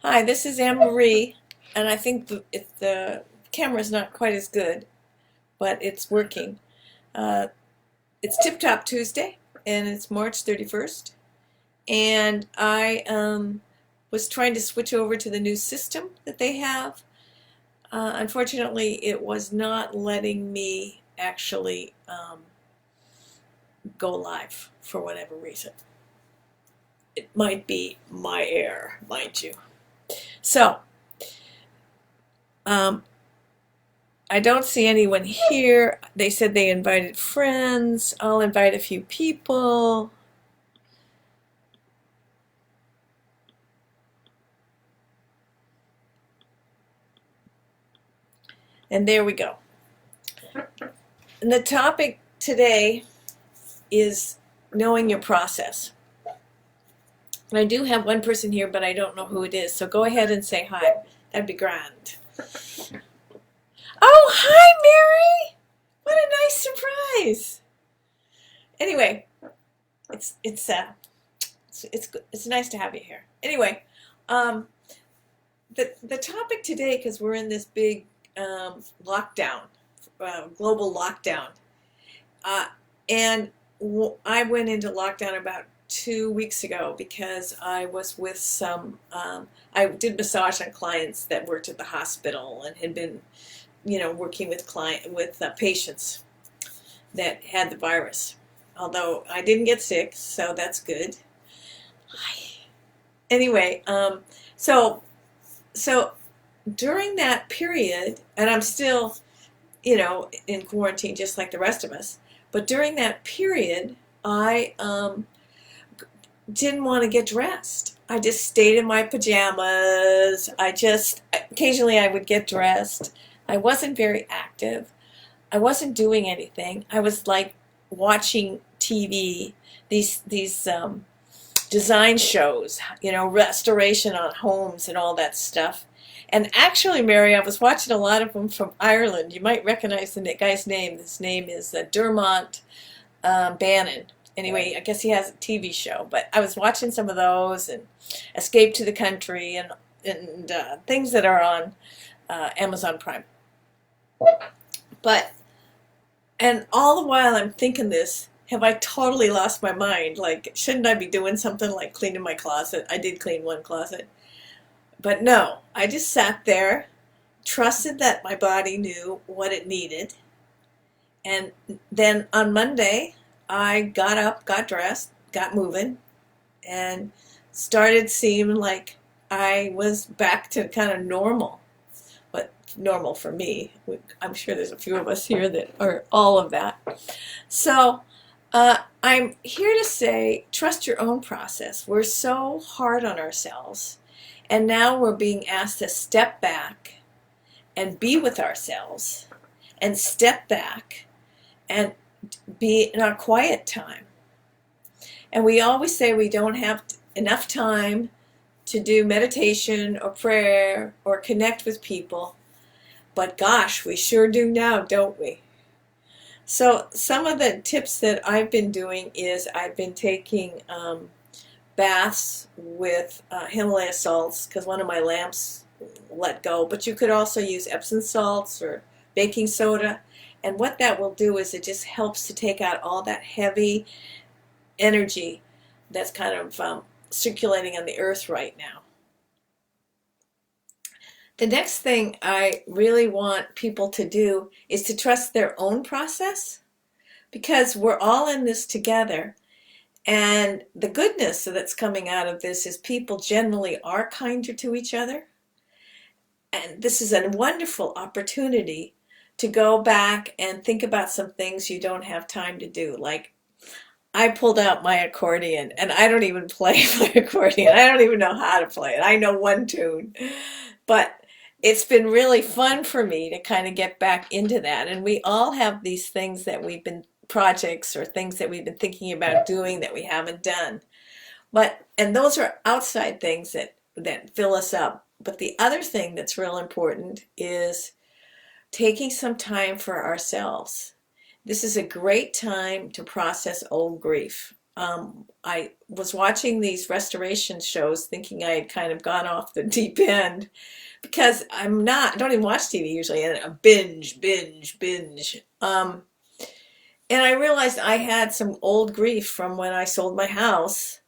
Hi, this is Anne Marie, and I think the camera's not quite as good, but it's working. Uh, it's TipTop Tuesday, and it's March 31st, and I was trying to switch over to the new system that they have. Unfortunately, it was not letting me actually go live for whatever reason. It might be my error, mind you. So, um, I don't see anyone here. They said they invited friends. I'll invite a few people. And there we go. And the topic today is knowing your process. And I do have one person here, but I don't know who it is. So go ahead and say hi. That'd be grand. Oh, hi, Mary! What a nice surprise. Anyway, it's nice to have you here. Anyway, um, the topic today, because we're in this big lockdown, global lockdown, uh, and I went into lockdown about 2 weeks ago because I was with some. I did massage on clients that worked at the hospital and had been, working with patients that had the virus. Although I didn't get sick, so that's good. Anyway, so so during that period, and I'm still, in quarantine just like the rest of us, but during that period, I didn't want to get dressed. I just stayed in my pajamas. Occasionally I would get dressed. I wasn't very active. I wasn't doing anything. I was like watching TV, these design shows, restoration on homes and all that stuff. And actually, Mary, I was watching a lot of them from Ireland. You might recognize the guy's name. His name is Dermot Bannon. Anyway, I guess he has a TV show. But I was watching some of those and Escape to the Country and things that are on Amazon Prime. But, and all the while I'm thinking this, have I totally lost my mind? Like, shouldn't I be doing something like cleaning my closet? I did clean one closet. But no, I just sat there, trusted that my body knew what it needed. And then on Monday, I got up, got dressed, got moving, and started seeming like I was back to kind of normal. But normal for me. I'm sure there's a few of us here that are all of that. So I'm here to say, trust your own process. We're so hard on ourselves. And now we're being asked to step back and be with ourselves and step back and be in our quiet time. And we always say we don't have enough time to do meditation or prayer or connect with people. But gosh, we sure do now, don't we? So some of the tips that I've been doing is I've been taking baths with Himalaya salts because one of my lamps let go. But you could also use Epsom salts or baking soda. And what that will do is it just helps to take out all that heavy energy that's kind of circulating on the earth right now. The next thing I really want people to do is to trust their own process because we're all in this together. And the goodness that's coming out of this is people generally are kinder to each other. And this is a wonderful opportunity to go back and think about some things you don't have time to do. Like I pulled out my accordion and I don't even play my accordion. I don't even know how to play it. I know one tune. But it's been really fun for me to kind of get back into that. And we all have these things that we've been projects or things that we've been thinking about doing that we haven't done. And those are outside things that fill us up. But the other thing that's real important is taking some time for ourselves. This is a great time to process old grief. I was watching these restoration shows thinking I had kind of gone off the deep end because I don't even watch TV usually, and a binge. And I realized I had some old grief from when I sold my house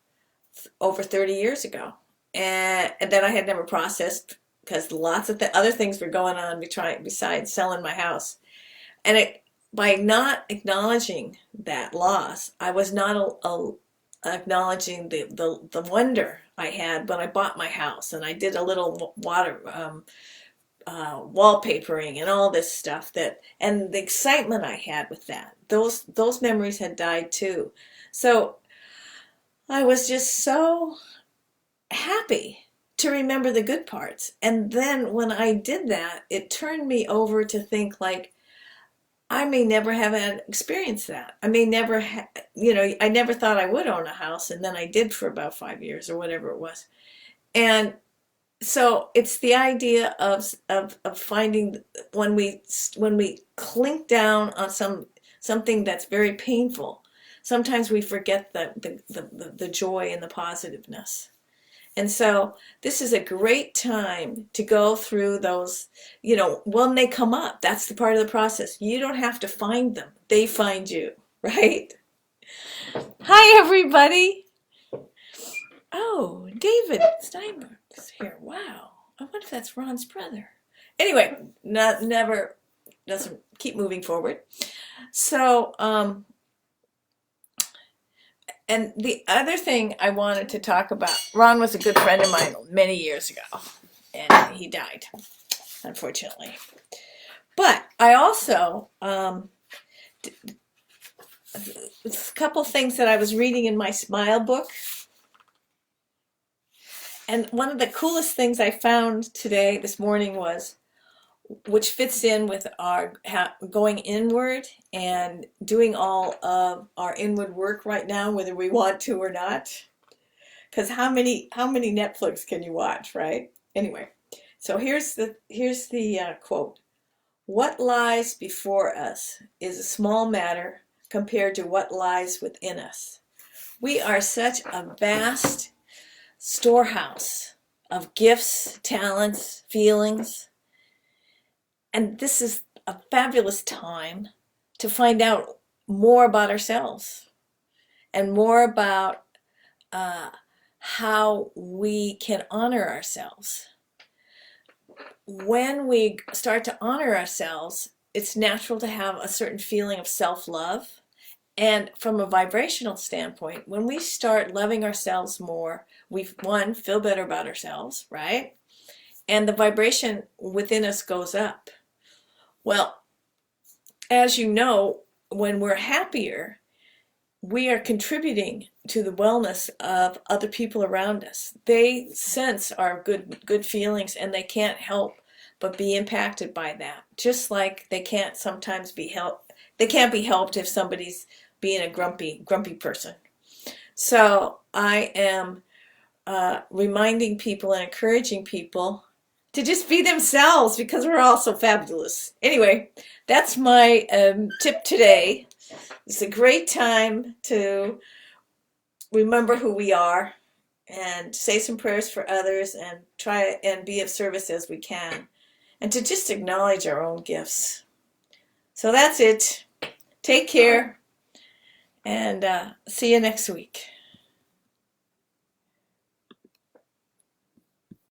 over 30 years ago. And that I had never processed because lots of other things were going on besides selling my house. And by not acknowledging that loss, I was not acknowledging the wonder I had when I bought my house, and I did a little wallpapering and all this stuff and the excitement I had with that. Those memories had died too. So I was just so happy to remember the good parts. And then when I did that, it turned me over to think like, I may never have experienced that. I may never, I never thought I would own a house, and then I did for about 5 years or whatever it was. And so it's the idea of finding when we clink down on something that's very painful. Sometimes we forget the joy and the positiveness. And so this is a great time to go through those, when they come up. That's the part of the process. You don't have to find them. They find you, right? Hi, everybody. Oh, David Steinberg is here. Wow. I wonder if that's Ron's brother. Anyway, never doesn't keep moving forward. So, and the other thing I wanted to talk about, Ron was a good friend of mine many years ago, and he died, unfortunately. But I also, a couple things that I was reading in my Smile book, and one of the coolest things I found this morning was, which fits in with our going inward and doing all of our inward work right now, whether we want to or not. Because how many Netflix can you watch, right? Anyway, so here's the quote: "What lies before us is a small matter compared to what lies within us. We are such a vast storehouse of gifts, talents, feelings. And this is a fabulous time to find out more about ourselves and more about how we can honor ourselves. When we start to honor ourselves, it's natural to have a certain feeling of self-love. And from a vibrational standpoint, when we start loving ourselves more, we, feel better about ourselves, right? And the vibration within us goes up. Well, as you know, when we're happier, we are contributing to the wellness of other people around us. They sense our good feelings, and they can't help but be impacted by that. Just like they can't sometimes be helped. They can't be helped if somebody's being a grumpy person. So I am reminding people and encouraging people to just be themselves, because we're all so fabulous. Anyway, that's my tip today. It's a great time to remember who we are and say some prayers for others and try and be of service as we can, and to just acknowledge our own gifts. So that's it. Take care, and see you next week.